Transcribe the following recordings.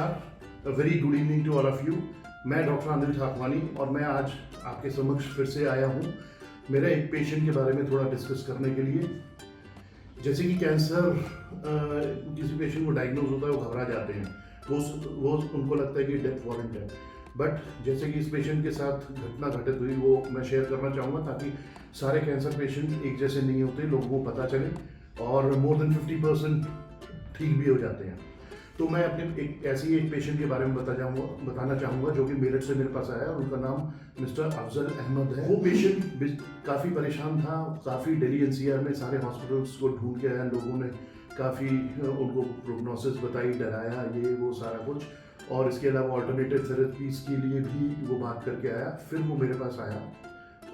नमस्कार, very good evening to all of you. मैं doctor Anil Thakwani और मैं आज आपके समक्ष फिर से आया हूँ मेरे एक पेशेंट के बारे में थोड़ा डिस्कस करने के लिए। जैसे कि कैंसर किसी पेशेंट को डायग्नोज होता है, वो घबरा जाते हैं, वो उनको लगता है कि डेथ वारंट है। बट जैसे कि इस पेशेंट के साथ घटना घटित हुई, वो मैं शेयर करना चाहूँगा ताकि सारे कैंसर पेशेंट एक जैसे नहीं होते, लोगों को पता चले और मोर देन 50% ठीक भी हो जाते हैं। तो मैं अपने एक पेशेंट के बारे में बताना चाहूँगा जो कि मेरठ से मेरे पास आया। उनका नाम मिस्टर अफजल अहमद है। वो पेशेंट काफ़ी परेशान था, काफ़ी दिल्ली एनसीआर में सारे हॉस्पिटल्स को ढूंढ के आया, लोगों ने काफ़ी उनको प्रोग्नोसिस बताई, डराया, ये वो सारा कुछ, और इसके अलावा ऑल्टरनेटिव थेरेपीज़ के लिए भी वो बात करके आया। फिर वो मेरे पास आया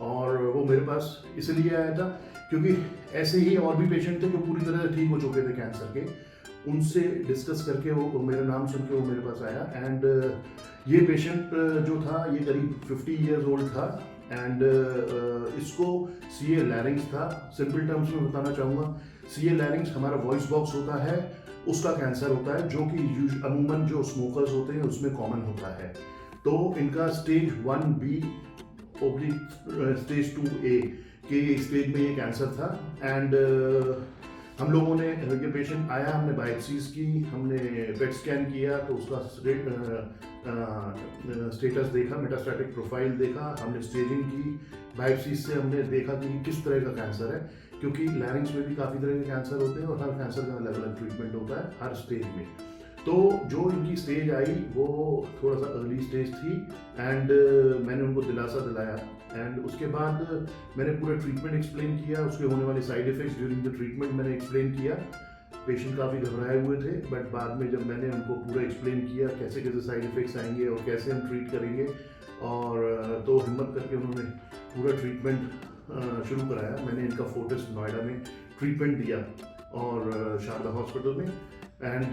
और वो मेरे पास इसलिए आया था क्योंकि ऐसे ही और भी पेशेंट थे जो पूरी तरह से ठीक हो चुके थे कैंसर के। उनसे डिस्कस करके वो मेरा नाम सुन के वो मेरे पास आया। एंड ये पेशेंट जो था ये करीब 50 ईयर्स ओल्ड था एंड इसको सीए लैरिंग्स था। सिंपल टर्म्स में बताना चाहूँगा, सीए लैरिंग्स हमारा वॉइस बॉक्स होता है, उसका कैंसर होता है जो कि अमूमन जो स्मोकर्स होते हैं उसमें कॉमन होता है। तो इनका स्टेज 1B स्टेज 2A के स्टेज में ये कैंसर था। एंड हम लोगों ने, ये पेशेंट आया, हमने बायोप्सीज की, हमने पेट स्कैन किया तो उसका स्टेटस देखा, मेटास्टैटिक प्रोफाइल देखा, हमने स्टेजिंग की, बायोप्सीज से हमने देखा कि किस तरह का कैंसर है, क्योंकि लैरिंग्स में भी काफ़ी तरह के कैंसर होते हैं और हर कैंसर का अलग अलग ट्रीटमेंट होता है हर स्टेज में। तो जो इनकी स्टेज आई वो थोड़ा सा अर्ली स्टेज थी एंड मैंने उनको दिलासा दिलाया। एंड उसके बाद मैंने पूरा ट्रीटमेंट एक्सप्लेन किया, उसके होने वाले side effects during the treatment मैंने एक्सप्लेन किया। पेशेंट काफ़ी घबराए हुए थे, बट बाद में जब मैंने उनको पूरा एक्सप्लेन किया कैसे कैसे साइड इफ़ेक्ट्स आएंगे और कैसे हम ट्रीट करेंगे, और तो हिम्मत करके उन्होंने पूरा ट्रीटमेंट शुरू कराया। मैंने इनका फोर्टिस नोएडा में ट्रीटमेंट दिया और शारदा हॉस्पिटल में। एंड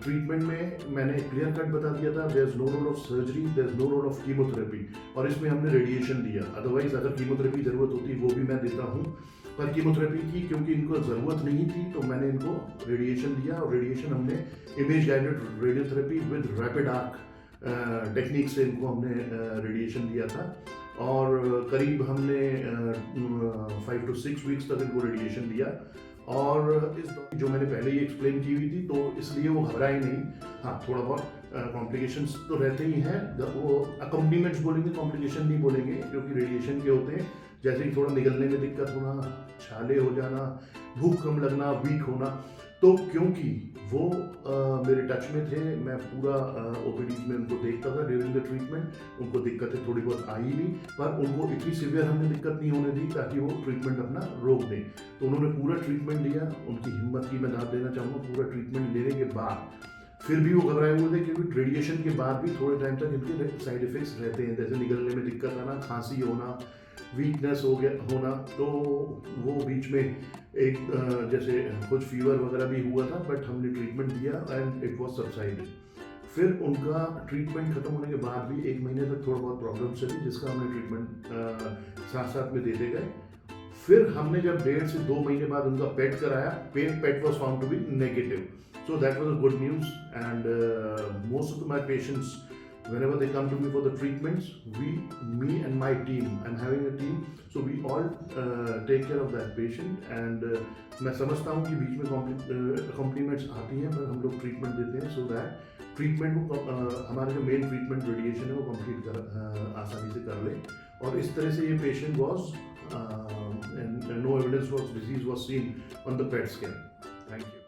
ट्रीटमेंट में मैंने क्लियर कट बता दिया था, there is no role of surgery, there is no role of chemotherapy, और इसमें हमने रेडिएशन दिया। अदरवाइज अगर कीमोथेरेपी ज़रूरत होती वो भी मैं देता हूँ, पर कीमोथेरेपी की क्योंकि इनको ज़रूरत नहीं थी तो मैंने इनको रेडिएशन दिया। और रेडिएशन हमने image guided radiotherapy with rapid arc technique से इनको हमने रेडिएशन दिया था। और करीब हमने 5 to 6 वीक्स तक इनको रेडिएशन दिया। और इस जो मैंने पहले ही एक्सप्लेन की हुई थी तो इसलिए वो घबराए नहीं। हाँ, थोड़ा बहुत कॉम्प्लिकेशंस तो रहते ही हैं, वो अकम्पनीमेंट्स बोलेंगे, कॉम्प्लिकेशन नहीं बोलेंगे, क्योंकि रेडिएशन के होते हैं जैसे कि थोड़ा निगलने में दिक्कत होना, छाले हो जाना, भूख कम लगना, वीक होना। तो क्योंकि वो मेरे टच में थे, मैं पूरा ओपीडीज में उनको देखता था ड्यूरिंग द ट्रीटमेंट, उनको दिक्कतें थोड़ी बहुत आई भी, पर उनको इतनी सीवियर हमने दिक्कत नहीं होने दी ताकि वो ट्रीटमेंट अपना रोक दें। तो उन्होंने पूरा ट्रीटमेंट लिया, उनकी हिम्मत की मैं दाद देना चाहूँगा। पूरा ट्रीटमेंट लेने के बाद फिर भी वो घबराए हुए थे, क्योंकि रेडिएशन के बाद भी थोड़े टाइम तक इनके साइड इफेक्ट्स रहते हैं, जैसे निगलने में दिक्कत आना, खांसी होना, वीकनेस होना। तो वो बीच में एक जैसे कुछ फीवर वगैरह भी हुआ था, बट हमने ट्रीटमेंट दिया एंड इट वाज सबसाइडेड। फिर उनका ट्रीटमेंट खत्म होने के बाद भी 1 महीने तक थोड़ा बहुत प्रॉब्लम चली, जिसका हमने ट्रीटमेंट साथ साथ में देते गए। फिर हमने जब 1.5 से 2 महीने बाद उनका पेट कराया, PET was found to be negative, so that was a good news. And most of my patients, whenever they come to me for the treatments, me and my team, I'm having a team, so we all take care of that patient. And मैं समझता हूँ कि बीच में compliments आती हैं, पर हम लोग ट्रीटमेंट देते हैं, so that ट्रीटमेंट को हमारा जो मेन ट्रीटमेंट रेडिएशन है वो कंप्लीट आसानी से कर ले। और इस तरह से ये patient was no evidence of disease was seen on the PET scan. Thank you.